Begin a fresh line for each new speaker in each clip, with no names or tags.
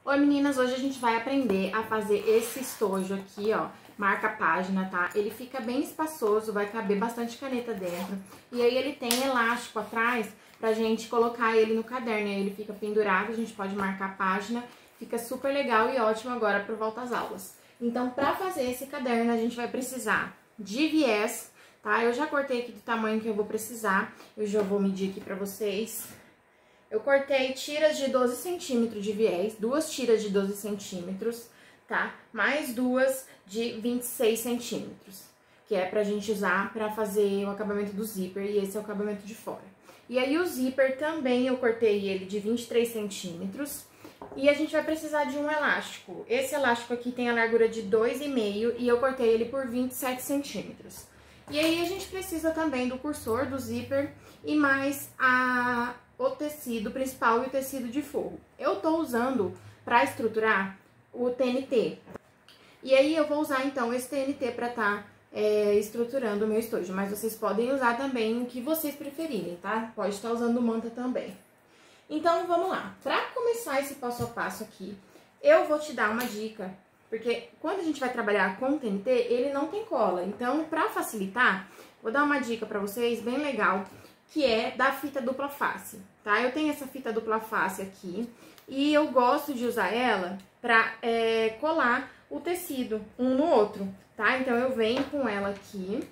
Oi meninas, hoje a gente vai aprender a fazer esse estojo aqui, ó, marca página, tá? Ele fica bem espaçoso, vai caber bastante caneta dentro. E aí ele tem elástico atrás pra gente colocar ele no caderno, aí ele fica pendurado, a gente pode marcar a página, fica super legal e ótimo agora pro volta às aulas. Então, pra fazer esse caderno, a gente vai precisar de viés, tá? Eu já cortei aqui do tamanho que eu vou precisar, eu já vou medir aqui pra vocês. Eu cortei tiras de 12 centímetros de viés, 2 tiras de 12 centímetros, tá? Mais 2 de 26 centímetros, que é pra gente usar pra fazer o acabamento do zíper, e esse é o acabamento de fora. E aí o zíper também eu cortei ele de 23 centímetros, e a gente vai precisar de um elástico. Esse elástico aqui tem a largura de 2,5 e eu cortei ele por 27 centímetros. E aí a gente precisa também do cursor, do zíper e mais o tecido principal e o tecido de forro. Eu tô usando para estruturar o TNT. E aí eu vou usar então esse TNT para tá estruturando o meu estojo, mas vocês podem usar também o que vocês preferirem, tá? Pode estar usando manta também. Então vamos lá. Para começar esse passo a passo aqui, eu vou te dar uma dica, porque quando a gente vai trabalhar com o TNT, ele não tem cola. Então, para facilitar, vou dar uma dica para vocês bem legal, que é da fita dupla face, tá? Eu tenho essa fita dupla face aqui e eu gosto de usar ela pra colar o tecido um no outro, tá? Então, eu venho com ela aqui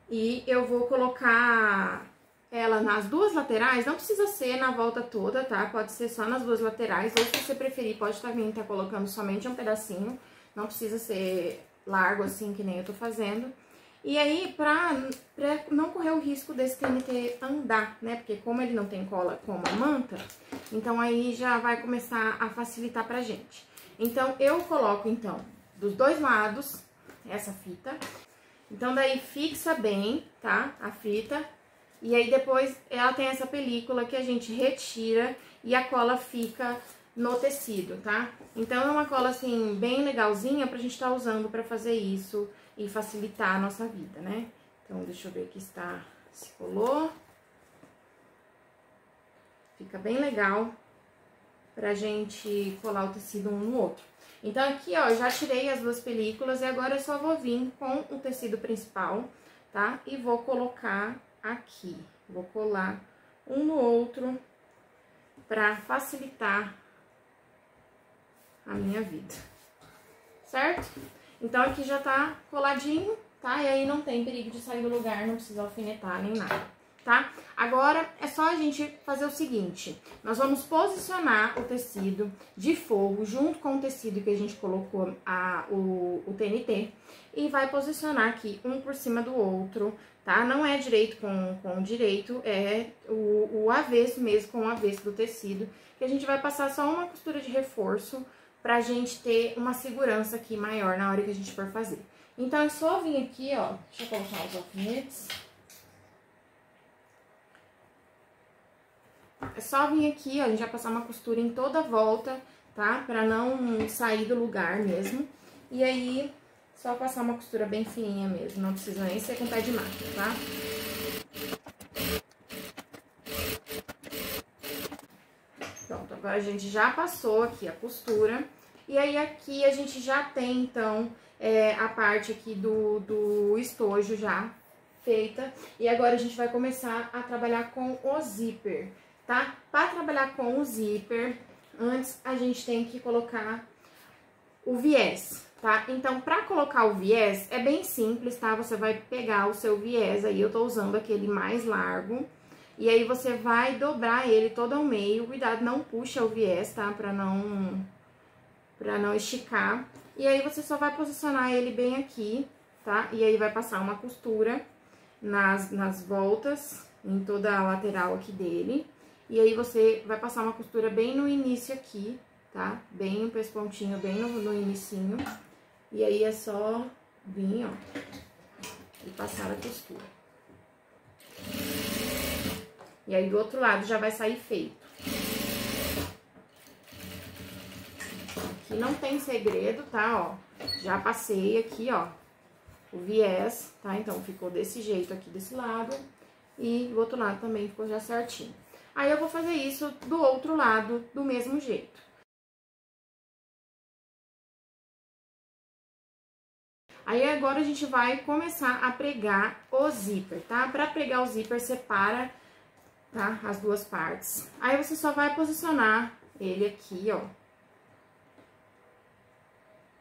e eu vou colocar ela nas duas laterais, não precisa ser na volta toda, tá? Pode ser só nas duas laterais, ou se você preferir, pode também estar colocando somente um pedacinho, não precisa ser largo assim, que nem eu tô fazendo. E aí, pra não correr o risco desse TNT andar, né? Porque como ele não tem cola como a manta, então aí já vai começar a facilitar pra gente. Então, eu coloco, então, dos dois lados, essa fita. Então, daí fixa bem, tá? A fita. E aí, depois, ela tem essa película que a gente retira e a cola fica no tecido, tá? Então, é uma cola, assim, bem legalzinha pra gente tá usando pra fazer isso e facilitar a nossa vida, né? Então, deixa eu ver aqui se colou. Fica bem legal pra gente colar o tecido um no outro. Então, aqui, ó, eu já tirei as duas películas e agora eu só vou vir com o tecido principal, tá? E vou colocar aqui. Vou colar um no outro pra facilitar a minha vida, certo? Então, aqui já tá coladinho, tá? E aí não tem perigo de sair do lugar, não precisa alfinetar nem nada, tá? Agora, é só a gente fazer o seguinte, nós vamos posicionar o tecido de forro junto com o tecido que a gente colocou o TNT e vai posicionar aqui um por cima do outro, tá? Não é direito com direito, é o avesso mesmo com o avesso do tecido, que a gente vai passar só uma costura de reforço pra gente ter uma segurança aqui maior na hora que a gente for fazer. Então, é só vir aqui, ó, deixa eu colocar os alfinetes. É só vir aqui, ó, a gente vai passar uma costura em toda a volta, tá? Pra não sair do lugar mesmo. E aí, só passar uma costura bem fininha mesmo, não precisa nem ser com pé de máquina, tá? Pronto, agora a gente já passou aqui a costura. E aí, aqui a gente já tem, então, a parte aqui do estojo já feita. E agora a gente vai começar a trabalhar com o zíper, tá? Para trabalhar com o zíper, antes a gente tem que colocar o viés, tá? Então, para colocar o viés, é bem simples, tá? Você vai pegar o seu viés aí, eu tô usando aquele mais largo. E aí, você vai dobrar ele todo ao meio. Cuidado, não puxa o viés, tá? Pra não esticar. E aí, você só vai posicionar ele bem aqui, tá? E aí, vai passar uma costura nas voltas, em toda a lateral aqui dele. E aí, você vai passar uma costura bem no início aqui, tá? Bem no pespontinho, bem no inicinho. E aí, é só vir, ó, e passar a costura. E aí, do outro lado, já vai sair feito. Aqui não tem segredo, tá, ó. Já passei aqui, ó, o viés, tá? Então, ficou desse jeito aqui desse lado. E do outro lado também ficou já certinho. Aí eu vou fazer isso do outro lado do mesmo jeito. Aí agora a gente vai começar a pregar o zíper, tá? Pra pregar o zíper, separa, tá? As duas partes. Aí você só vai posicionar ele aqui, ó.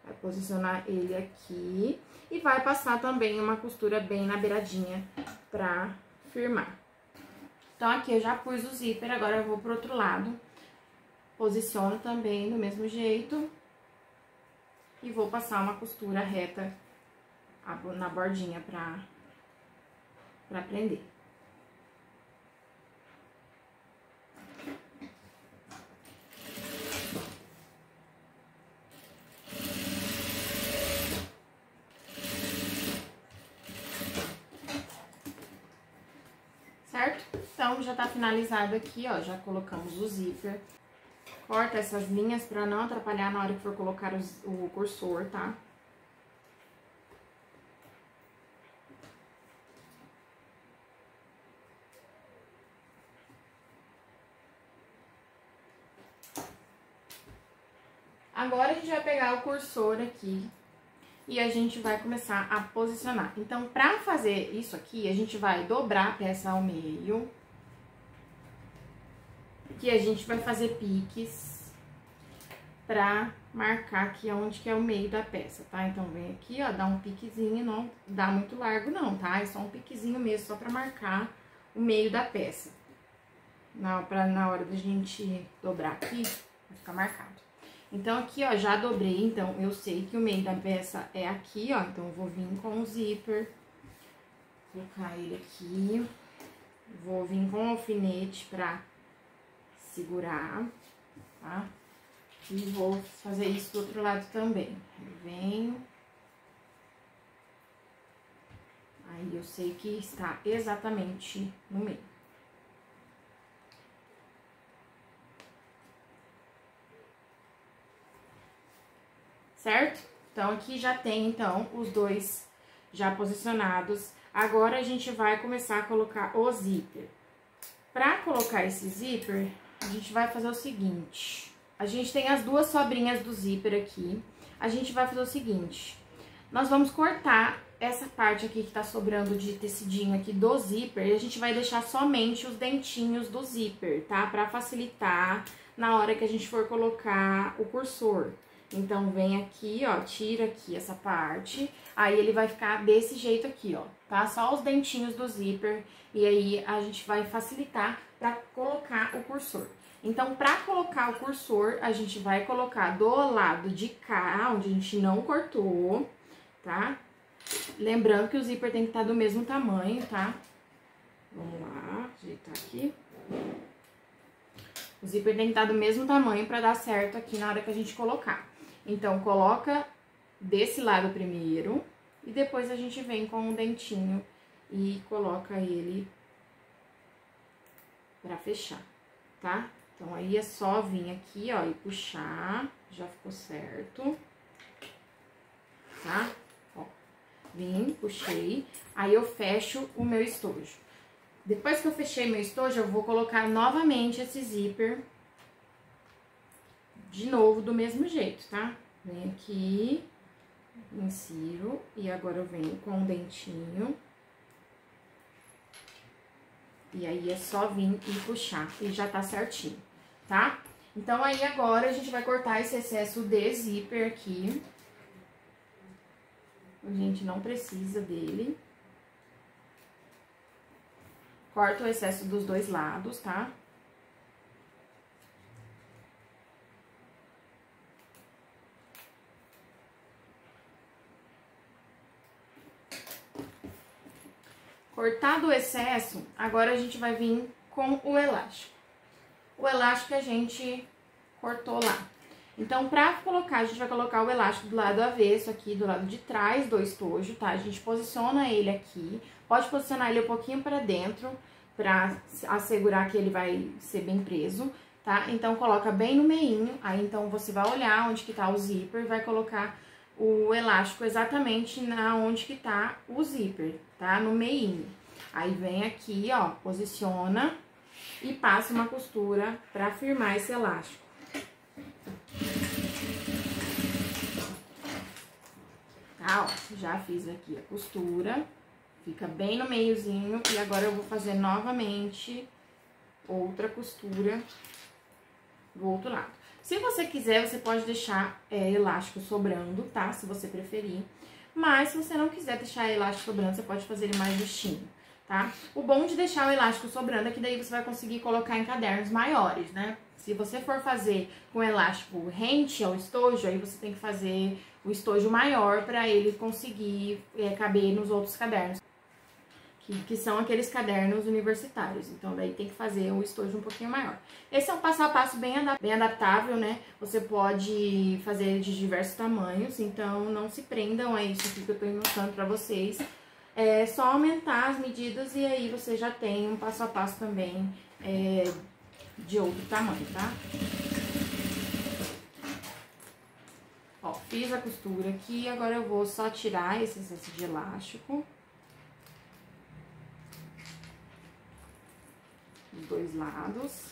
Vai posicionar ele aqui e vai passar também uma costura bem na beiradinha pra firmar. Então, aqui eu já pus o zíper, agora eu vou pro outro lado. Posiciono também do mesmo jeito. E vou passar uma costura reta na bordinha pra prender. Certo? Então, já tá finalizado aqui, ó, já colocamos o zíper. Corta essas linhas pra não atrapalhar na hora que for colocar o cursor, tá? Agora, a gente vai pegar o cursor aqui e a gente vai começar a posicionar. Então, pra fazer isso aqui, a gente vai dobrar a peça ao meio. Aqui a gente vai fazer piques pra marcar aqui onde que é o meio da peça, tá? Então, vem aqui, ó, dá um piquezinho, não dá muito largo não, tá? É só um piquezinho mesmo, só pra marcar o meio da peça. Na hora da gente dobrar aqui, vai ficar marcado. Então, aqui, ó, já dobrei, então, eu sei que o meio da peça é aqui, ó. Então, eu vou vir com o zíper, colocar ele aqui. Vou vir com o alfinete pra segurar, tá? E vou fazer isso do outro lado também. Eu venho. Aí, eu sei que está exatamente no meio. Certo? Então, aqui já tem, então, os dois já posicionados. Agora, a gente vai começar a colocar o zíper. Pra colocar esse zíper, a gente vai fazer o seguinte. A gente tem as duas sobrinhas do zíper aqui. A gente vai fazer o seguinte. Nós vamos cortar essa parte aqui que tá sobrando de tecidinho aqui do zíper. E a gente vai deixar somente os dentinhos do zíper, tá? Pra facilitar na hora que a gente for colocar o cursor. Então, vem aqui, ó, tira aqui essa parte, aí ele vai ficar desse jeito aqui, ó, tá? Só os dentinhos do zíper, e aí a gente vai facilitar pra colocar o cursor. Então, pra colocar o cursor, a gente vai colocar do lado de cá, onde a gente não cortou, tá? Lembrando que o zíper tem que estar do mesmo tamanho, tá? Vamos lá, ajeitar aqui. O zíper tem que estar do mesmo tamanho pra dar certo aqui na hora que a gente colocar. Então, coloca desse lado primeiro e depois a gente vem com um dentinho e coloca ele pra fechar, tá? Então, aí é só vir aqui, ó, e puxar, já ficou certo, tá? Ó, vim, puxei, aí eu fecho o meu estojo. Depois que eu fechei meu estojo, eu vou colocar novamente esse zíper de novo, do mesmo jeito, tá? Vem aqui, insiro, e agora eu venho com o dentinho. E aí, é só vir e puxar, e já tá certinho, tá? Então, aí, agora, a gente vai cortar esse excesso de zíper aqui. A gente não precisa dele. Corta o excesso dos dois lados, tá? Cortado o excesso, agora a gente vai vir com o elástico. O elástico a gente cortou lá. Então, pra colocar, a gente vai colocar o elástico do lado avesso aqui, do lado de trás do estojo, tá? A gente posiciona ele aqui, pode posicionar ele um pouquinho pra dentro, pra assegurar que ele vai ser bem preso, tá? Então, coloca bem no meinho, aí então você vai olhar onde que tá o zíper e vai colocar o elástico exatamente na onde que tá o zíper, tá? No meinho. Aí, vem aqui, ó, posiciona e passo uma costura pra firmar esse elástico. Tá, ó, já fiz aqui a costura, fica bem no meiozinho, e agora eu vou fazer novamente outra costura do outro lado. Se você quiser, você pode deixar elástico sobrando, tá? Se você preferir. Mas, se você não quiser deixar elástico sobrando, você pode fazer ele mais justinho, tá? O bom de deixar o elástico sobrando é que daí você vai conseguir colocar em cadernos maiores, né? Se você for fazer com elástico rente ao estojo, aí você tem que fazer o estojo maior para ele conseguir caber nos outros cadernos. Que são aqueles cadernos universitários, então daí tem que fazer o estojo um pouquinho maior. Esse é um passo a passo bem adaptável, né? Você pode fazer de diversos tamanhos, então não se prendam a isso aqui que eu tô mostrando pra vocês. É só aumentar as medidas e aí você já tem um passo a passo também de outro tamanho, tá? Ó, fiz a costura aqui, agora eu vou só tirar esse excesso de elástico. Dos dois lados.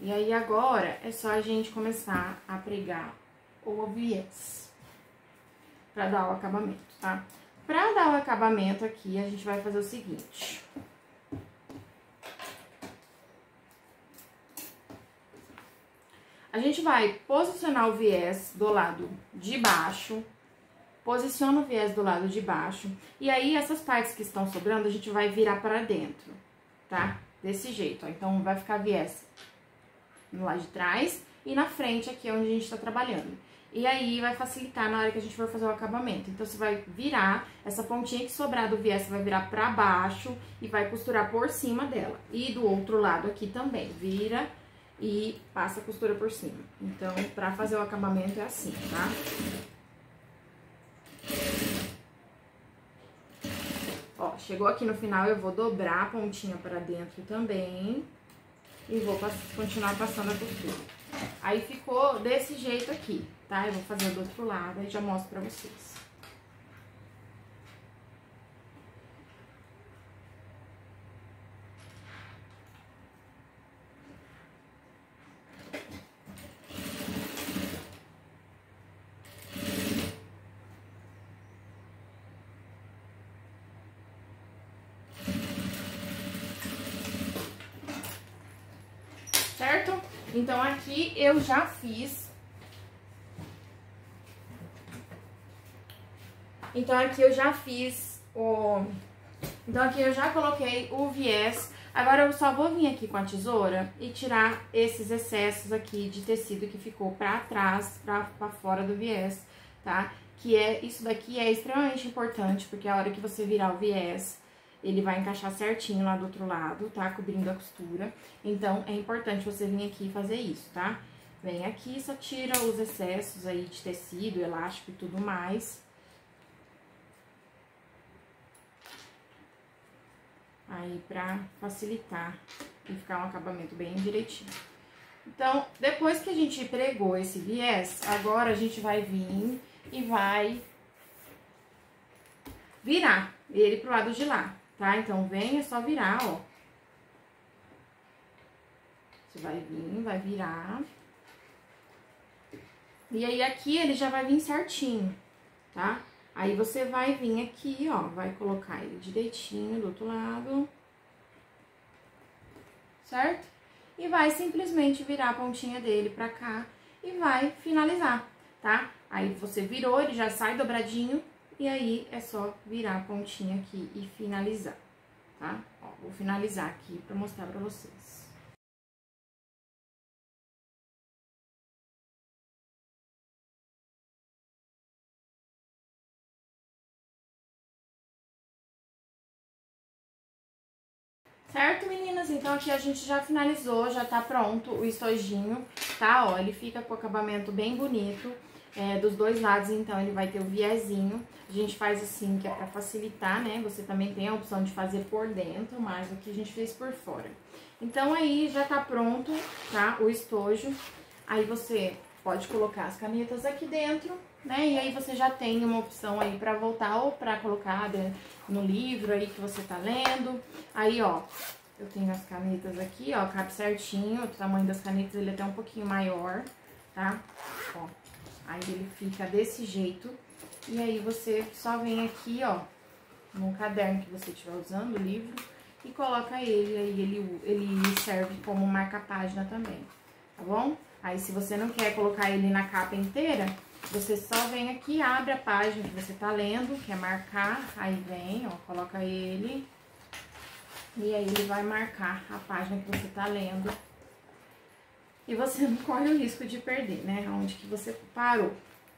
E aí, agora, é só a gente começar a pregar o viés pra dar o acabamento, tá? Pra dar o acabamento aqui, a gente vai fazer o seguinte. A gente vai posicionar o viés do lado de baixo. Posiciona o viés do lado de baixo. E aí, essas partes que estão sobrando, a gente vai virar para dentro, tá? Desse jeito, ó. Então, vai ficar viés no lado de trás e na frente, aqui onde a gente tá trabalhando. E aí, vai facilitar na hora que a gente for fazer o acabamento. Então, você vai virar, essa pontinha que sobrar do viés, você vai virar pra baixo e vai costurar por cima dela. E do outro lado aqui também, vira e passa a costura por cima. Então, pra fazer o acabamento é assim, tá? Ó, chegou aqui no final, eu vou dobrar a pontinha pra dentro também. E vou continuar passando a costura. Aí ficou desse jeito aqui, tá? Eu vou fazer do outro lado e já mostro pra vocês. Certo? Então, aqui eu já fiz. Então, aqui eu já coloquei o viés. Agora, eu só vou vir aqui com a tesoura e tirar esses excessos aqui de tecido que ficou pra trás, pra fora do viés, tá? Isso daqui é extremamente importante, porque a hora que você virar o viés, ele vai encaixar certinho lá do outro lado, tá? Cobrindo a costura. Então, é importante você vir aqui e fazer isso, tá? Vem aqui, só tira os excessos aí de tecido, elástico e tudo mais. Aí, pra facilitar e ficar um acabamento bem direitinho. Então, depois que a gente pregou esse viés, agora a gente vai vir e vai virar ele pro lado de lá. Tá? Então, vem, é só virar, ó. Você vai vir, vai virar. E aí, aqui, ele já vai vir certinho, tá? Aí, você vai vir aqui, ó, vai colocar ele direitinho do outro lado. Certo? E vai simplesmente virar a pontinha dele pra cá e vai finalizar, tá? Aí, você virou, ele já sai dobradinho. E aí, é só virar a pontinha aqui e finalizar, tá? Ó, vou finalizar aqui pra mostrar pra vocês. Certo, meninas? Então, aqui a gente já finalizou, já tá pronto o estojinho, tá? Ó, ele fica com o acabamento bem bonito. Dos dois lados, então, ele vai ter o viezinho. A gente faz assim, que é pra facilitar, né? Você também tem a opção de fazer por dentro, mas aqui a gente fez por fora. Então, aí já tá pronto, tá? O estojo. Aí você pode colocar as canetas aqui dentro, né? E aí você já tem uma opção aí pra voltar ou pra colocar no livro aí que você tá lendo. Aí, ó, eu tenho as canetas aqui, ó, cabe certinho. O tamanho das canetas, ele é até um pouquinho maior, tá? Ó, aí ele fica desse jeito. E aí você só vem aqui, ó, no caderno que você estiver usando, o livro, e coloca ele, aí ele serve como marca-página também, tá bom? Aí se você não quer colocar ele na capa inteira, você só vem aqui, abre a página que você tá lendo, quer marcar, aí vem, ó, coloca ele, e aí ele vai marcar a página que você tá lendo. E você não corre o risco de perder, né, onde que você parou.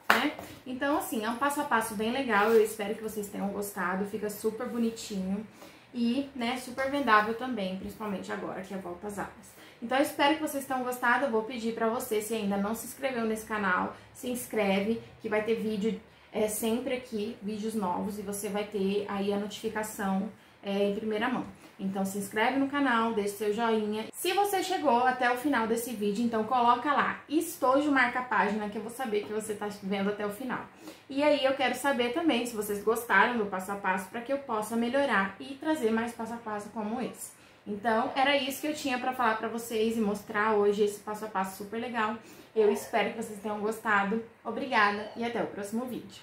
Né? Então, assim, é um passo a passo bem legal, eu espero que vocês tenham gostado, fica super bonitinho e, né, super vendável também, principalmente agora que é a volta às aulas. Então, eu espero que vocês tenham gostado, eu vou pedir pra você, se ainda não se inscreveu nesse canal, se inscreve, que vai ter vídeo sempre aqui, vídeos novos, e você vai ter aí a notificação em primeira mão. Então, se inscreve no canal, deixa seu joinha. Se você chegou até o final desse vídeo, então coloca lá, estojo marca-página, que eu vou saber que você tá vendo até o final. E aí, eu quero saber também se vocês gostaram do passo a passo, para que eu possa melhorar e trazer mais passo a passo como esse. Então, era isso que eu tinha pra falar pra vocês e mostrar hoje esse passo a passo super legal. Eu espero que vocês tenham gostado. Obrigada e até o próximo vídeo.